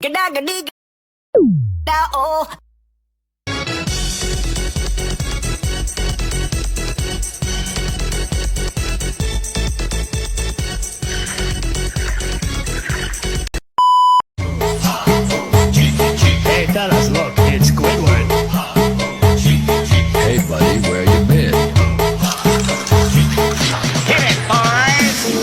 Gada oh. Hey fellas, look, it's Squidward. Hey buddy, where you been? Hit it, boys!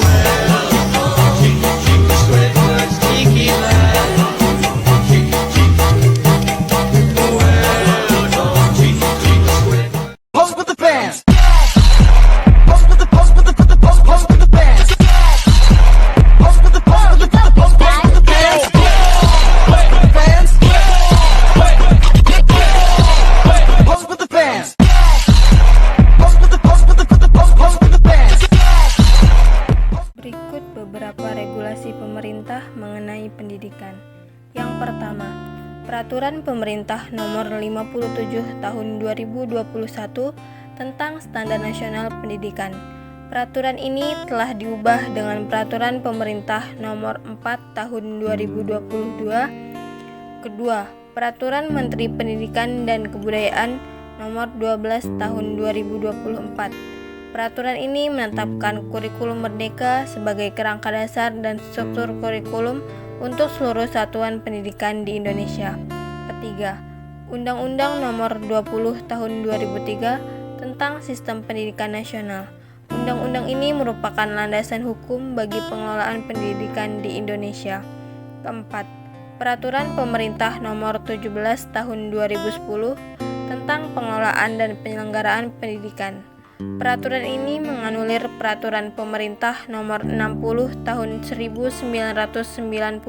Pose with the fans. Pose with the pose with the pose with the fans. Pose with the pose with the pose with the fans. Pose with the fans. Pose with the fans. Pose with the pose with the pose with the fans. Berikut beberapa regulasi pemerintah mengenai pendidikan. Yang pertama, Peraturan Pemerintah Nomor 57 Tahun 2021 tentang Standar Nasional Pendidikan. Peraturan ini telah diubah dengan Peraturan Pemerintah Nomor 4 Tahun 2022. Kedua, Peraturan Menteri Pendidikan dan Kebudayaan Nomor 12 Tahun 2024. Peraturan ini menetapkan kurikulum merdeka sebagai kerangka dasar dan struktur kurikulum untuk seluruh satuan pendidikan di Indonesia. Ketiga, Undang-Undang Nomor 20 Tahun 2003 tentang Sistem Pendidikan Nasional. Undang-undang ini merupakan landasan hukum bagi pengelolaan pendidikan di Indonesia. Keempat, Peraturan Pemerintah Nomor 17 Tahun 2010 tentang pengelolaan dan penyelenggaraan pendidikan. Peraturan ini menganulir Peraturan Pemerintah Nomor 60 Tahun 1999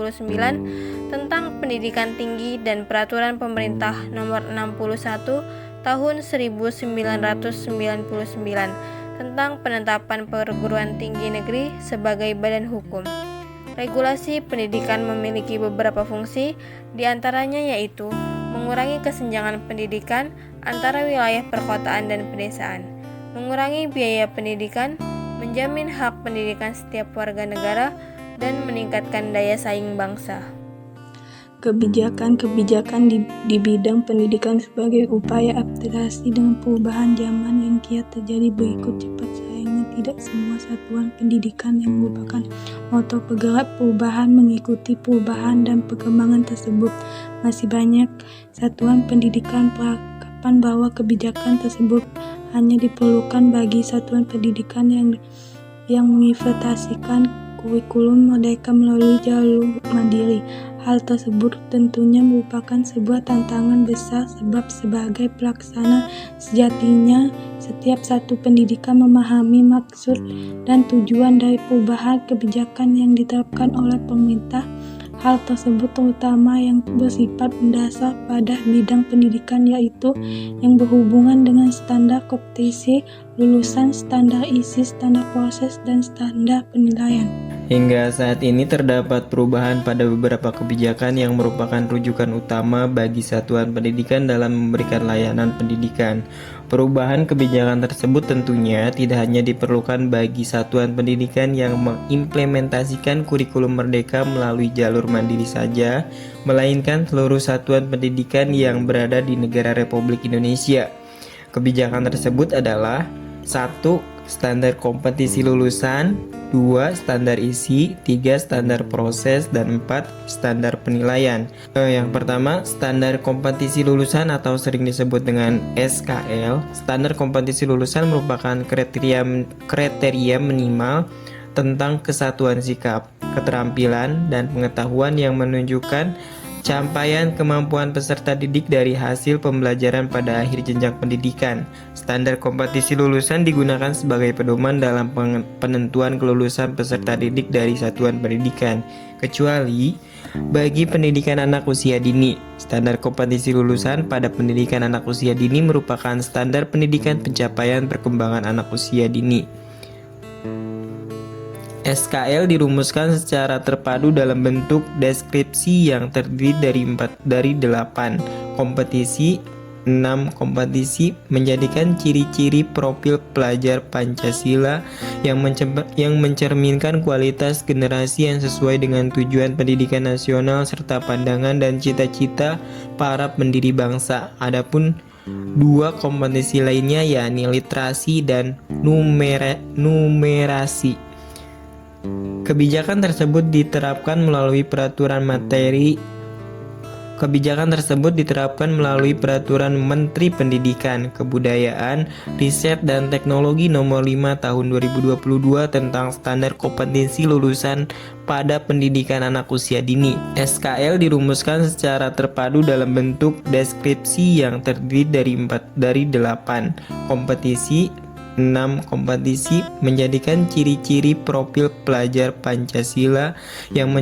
tentang Pendidikan Tinggi dan Peraturan Pemerintah Nomor 61 Tahun 1999 tentang penetapan perguruan tinggi negeri sebagai badan hukum. Regulasi pendidikan memiliki beberapa fungsi, diantaranya yaitu mengurangi kesenjangan pendidikan antara wilayah perkotaan dan pedesaan, mengurangi biaya pendidikan, menjamin hak pendidikan setiap warga negara, dan meningkatkan daya saing bangsa. Kebijakan-kebijakan di bidang pendidikan sebagai upaya adaptasi dengan perubahan zaman yang kiat terjadi berikut cepat. Sayangnya tidak semua satuan pendidikan yang merupakan motor penggerak perubahan mengikuti perubahan dan perkembangan tersebut. Masih banyak satuan pendidikan beranggapan bahwa kebijakan tersebut hanya diperlukan bagi satuan pendidikan yang mengimplementasikan kurikulum merdeka melalui jalur mandiri. Hal tersebut tentunya merupakan sebuah tantangan besar sebab sebagai pelaksana sejatinya setiap satu pendidikan memahami maksud dan tujuan dari perubahan kebijakan yang diterapkan oleh pemerintah. Hal tersebut terutama yang bersifat mendasar pada bidang pendidikan yaitu yang berhubungan dengan standar kompetisi, lulusan, standar isi, standar proses, dan standar penilaian. Hingga saat ini terdapat perubahan pada beberapa kebijakan yang merupakan rujukan utama bagi satuan pendidikan dalam memberikan layanan pendidikan. Perubahan kebijakan tersebut tentunya tidak hanya diperlukan bagi satuan pendidikan yang mengimplementasikan kurikulum merdeka melalui jalur mandiri saja, melainkan seluruh satuan pendidikan yang berada di negara Republik Indonesia. Kebijakan tersebut adalah 1. Standar kompetisi lulusan, 2. Standar isi, 3. Standar proses, dan 4. Standar penilaian. Yang pertama, standar kompetisi lulusan atau sering disebut dengan SKL. Standar kompetisi lulusan merupakan kriteria minimal tentang kesatuan sikap, keterampilan, dan pengetahuan yang menunjukkan capaian kemampuan peserta didik dari hasil pembelajaran pada akhir jenjang pendidikan. Standar kompetisi lulusan digunakan sebagai pedoman dalam penentuan kelulusan peserta didik dari satuan pendidikan, kecuali bagi pendidikan anak usia dini. Standar kompetisi lulusan pada pendidikan anak usia dini merupakan standar pendidikan pencapaian perkembangan anak usia dini. SKL dirumuskan secara terpadu dalam bentuk deskripsi yang terdiri dari 8 kompetisi 6. Kompetisi menjadikan ciri-ciri profil pelajar Pancasila yang mencerminkan kualitas generasi yang sesuai dengan tujuan pendidikan nasional serta pandangan dan cita-cita para pendiri bangsa. Adapun 2 kompetensi lainnya yakni literasi dan numerasi. Kebijakan tersebut diterapkan melalui peraturan Menteri Pendidikan, Kebudayaan, Riset dan Teknologi Nomor 5 Tahun 2022 tentang standar kompetensi lulusan pada pendidikan anak usia dini. SKL dirumuskan secara terpadu dalam bentuk deskripsi yang terdiri dari 8 kompetisi. 6. Kompetisi menjadikan ciri-ciri profil pelajar Pancasila yang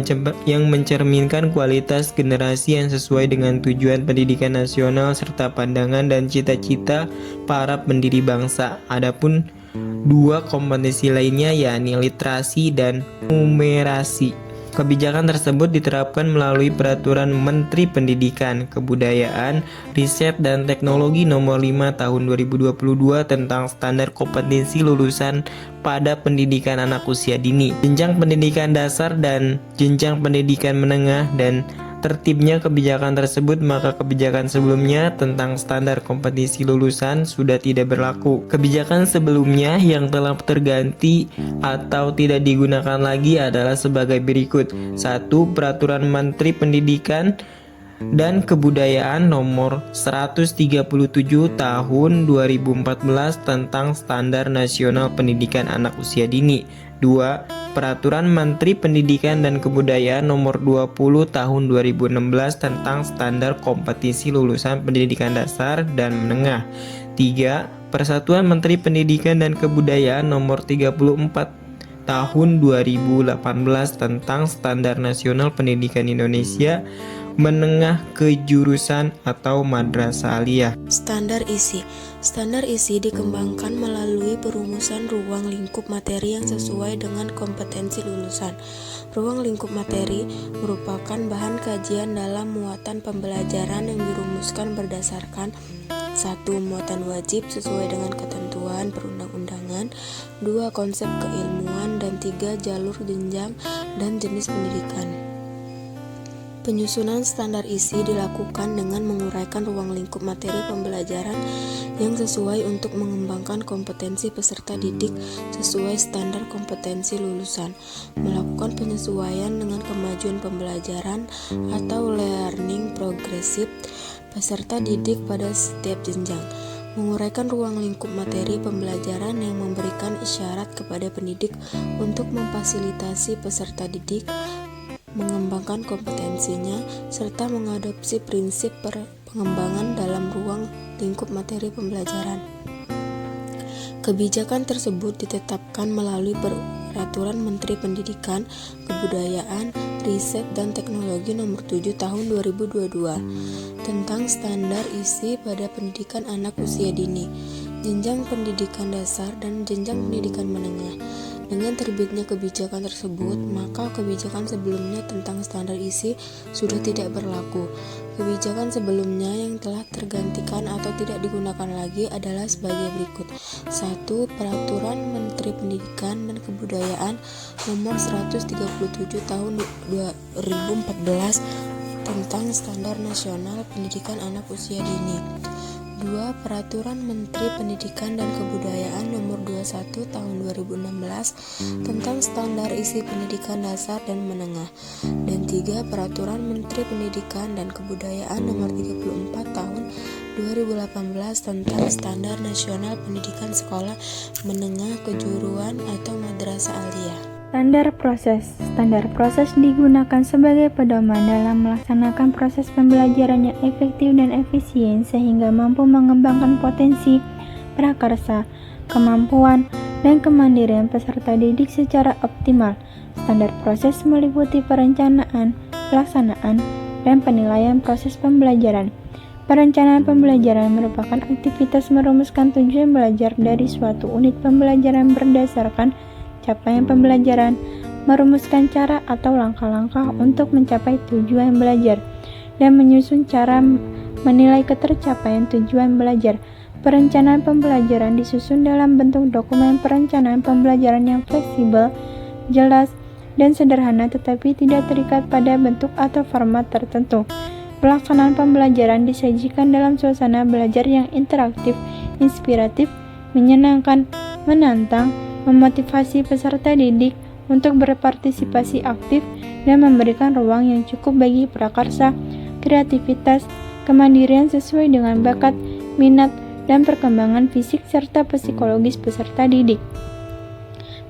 mencerminkan kualitas generasi yang sesuai dengan tujuan pendidikan nasional serta pandangan dan cita-cita para pendiri bangsa. Adapun 2 kompetensi lainnya yakni literasi dan numerasi. Kebijakan tersebut diterapkan melalui peraturan Menteri Pendidikan, Kebudayaan, Riset dan Teknologi Nomor 5 Tahun 2022 tentang standar kompetensi lulusan pada pendidikan anak usia dini, jenjang pendidikan dasar dan jenjang pendidikan menengah dan tertibnya kebijakan tersebut, maka kebijakan sebelumnya tentang standar kompetensi lulusan sudah tidak berlaku. Kebijakan sebelumnya yang telah terganti atau tidak digunakan lagi adalah sebagai berikut. 1. Peraturan Menteri Pendidikan dan Kebudayaan Nomor 137 Tahun 2014 tentang Standar Nasional Pendidikan Anak Usia Dini. 2. Peraturan Menteri Pendidikan dan Kebudayaan Nomor 20 Tahun 2016 tentang Standar Kompetensi Lulusan Pendidikan Dasar dan Menengah. 3. Persatuan Menteri Pendidikan dan Kebudayaan Nomor 34 Tahun 2018 tentang Standar Nasional Pendidikan Indonesia Menengah Kejurusan atau Madrasah Aliyah. Standar isi. Standar isi dikembangkan melalui perumusan ruang lingkup materi yang sesuai dengan kompetensi lulusan. Ruang lingkup materi merupakan bahan kajian dalam muatan pembelajaran yang dirumuskan berdasarkan 1. Muatan wajib sesuai dengan ketentuan perundang-undangan, 2. Konsep keilmuan, dan 3. Jalur jenjang dan jenis pendidikan. Penyusunan standar isi dilakukan dengan menguraikan ruang lingkup materi pembelajaran yang sesuai untuk mengembangkan kompetensi peserta didik sesuai standar kompetensi lulusan, melakukan penyesuaian dengan kemajuan pembelajaran atau learning progresif peserta didik pada setiap jenjang, menguraikan ruang lingkup materi pembelajaran yang memberikan isyarat kepada pendidik untuk memfasilitasi peserta didik mengembangkan kompetensinya, serta mengadopsi prinsip pengembangan dalam ruang lingkup materi pembelajaran. Kebijakan tersebut ditetapkan melalui Peraturan Menteri Pendidikan, Kebudayaan, Riset dan Teknologi Nomor 7 Tahun 2022 tentang standar isi pada pendidikan anak usia dini, jenjang pendidikan dasar dan jenjang pendidikan menengah. Dengan terbitnya kebijakan tersebut, maka kebijakan sebelumnya tentang standar isi sudah tidak berlaku. Kebijakan sebelumnya yang telah tergantikan atau tidak digunakan lagi adalah sebagai berikut. 1. Peraturan Menteri Pendidikan dan Kebudayaan Nomor 137 Tahun 2014 tentang Standar Nasional Pendidikan Anak Usia Dini. 2. Peraturan Menteri Pendidikan dan Kebudayaan Nomor 21 Tahun 2016 tentang Standar Isi Pendidikan Dasar dan Menengah. Dan 3. Peraturan Menteri Pendidikan dan Kebudayaan Nomor 34 Tahun 2018 tentang Standar Nasional Pendidikan Sekolah Menengah Kejuruan atau Madrasah Aliyah. Standar proses digunakan sebagai pedoman dalam melaksanakan proses pembelajaran yang efektif dan efisien sehingga mampu mengembangkan potensi, prakarsa, kemampuan, dan kemandirian peserta didik secara optimal. Standar proses meliputi perencanaan, pelaksanaan, dan penilaian proses pembelajaran. Perencanaan pembelajaran merupakan aktivitas merumuskan tujuan belajar dari suatu unit pembelajaran berdasarkan capaian pembelajaran, merumuskan cara atau langkah-langkah untuk mencapai tujuan belajar, dan menyusun cara menilai ketercapaian tujuan belajar. Perencanaan pembelajaran disusun dalam bentuk dokumen perencanaan pembelajaran yang fleksibel, jelas, dan sederhana tetapi tidak terikat pada bentuk atau format tertentu. Pelaksanaan pembelajaran disajikan dalam suasana belajar yang interaktif, inspiratif, menyenangkan, menantang, memotivasi peserta didik untuk berpartisipasi aktif dan memberikan ruang yang cukup bagi prakarsa, kreativitas, kemandirian sesuai dengan bakat, minat, dan perkembangan fisik serta psikologis peserta didik.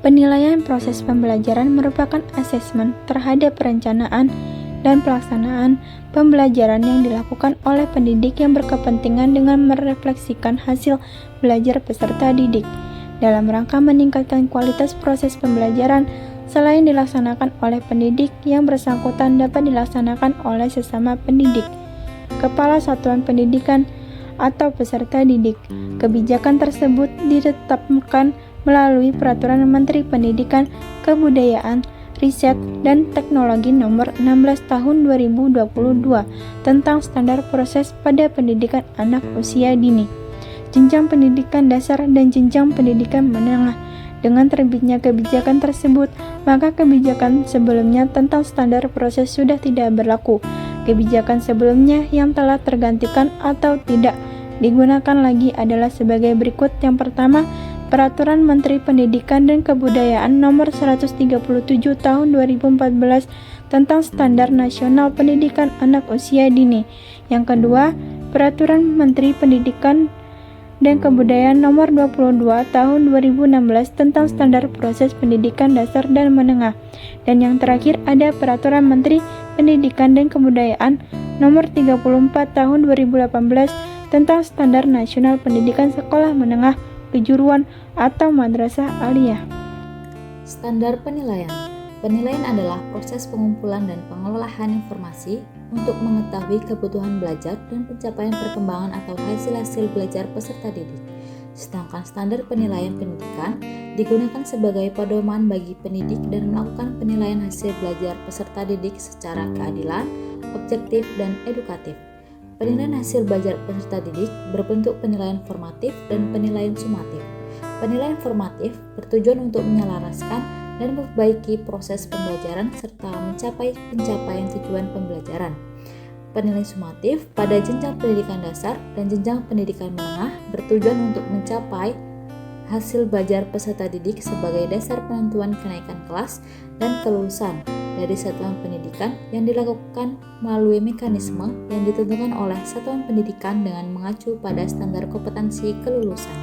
Penilaian proses pembelajaran merupakan asesmen terhadap perencanaan dan pelaksanaan pembelajaran yang dilakukan oleh pendidik yang berkepentingan dengan merefleksikan hasil belajar peserta didik. Dalam rangka meningkatkan kualitas proses pembelajaran, selain dilaksanakan oleh pendidik, yang bersangkutan dapat dilaksanakan oleh sesama pendidik, kepala satuan pendidikan, atau peserta didik. Kebijakan tersebut ditetapkan melalui Peraturan Menteri Pendidikan, Kebudayaan, Riset, dan Teknologi Nomor 16 Tahun 2022 tentang standar proses pada pendidikan anak usia dini, jenjang pendidikan dasar, dan jenjang pendidikan menengah. Dengan terbitnya kebijakan tersebut, maka kebijakan sebelumnya tentang standar proses sudah tidak berlaku. Kebijakan sebelumnya yang telah tergantikan atau tidak digunakan lagi adalah sebagai berikut. Yang pertama, Peraturan Menteri Pendidikan dan Kebudayaan Nomor 137 Tahun 2014 tentang Standar Nasional Pendidikan Anak Usia Dini. Yang kedua, Peraturan Menteri Pendidikan dan Kebudayaan Nomor 22 Tahun 2016 tentang Standar Proses Pendidikan Dasar dan Menengah. Dan yang terakhir ada Peraturan Menteri Pendidikan dan Kebudayaan Nomor 34 Tahun 2018 tentang Standar Nasional Pendidikan Sekolah Menengah, Kejuruan, atau Madrasah Aliyah. Standar penilaian. Penilaian adalah proses pengumpulan dan pengelolaan informasi untuk mengetahui kebutuhan belajar dan pencapaian perkembangan atau hasil-hasil belajar peserta didik. Sedangkan standar penilaian pendidikan digunakan sebagai pedoman bagi pendidik dan melakukan penilaian hasil belajar peserta didik secara keadilan, objektif, dan edukatif. Penilaian hasil belajar peserta didik berbentuk penilaian formatif dan penilaian sumatif. Penilaian formatif bertujuan untuk menyelaraskan dan memperbaiki proses pembelajaran serta mencapai pencapaian tujuan pembelajaran. Penilaian sumatif pada jenjang pendidikan dasar dan jenjang pendidikan menengah bertujuan untuk mencapai hasil belajar peserta didik sebagai dasar penentuan kenaikan kelas dan kelulusan dari satuan pendidikan yang dilakukan melalui mekanisme yang ditentukan oleh satuan pendidikan dengan mengacu pada standar kompetensi kelulusan.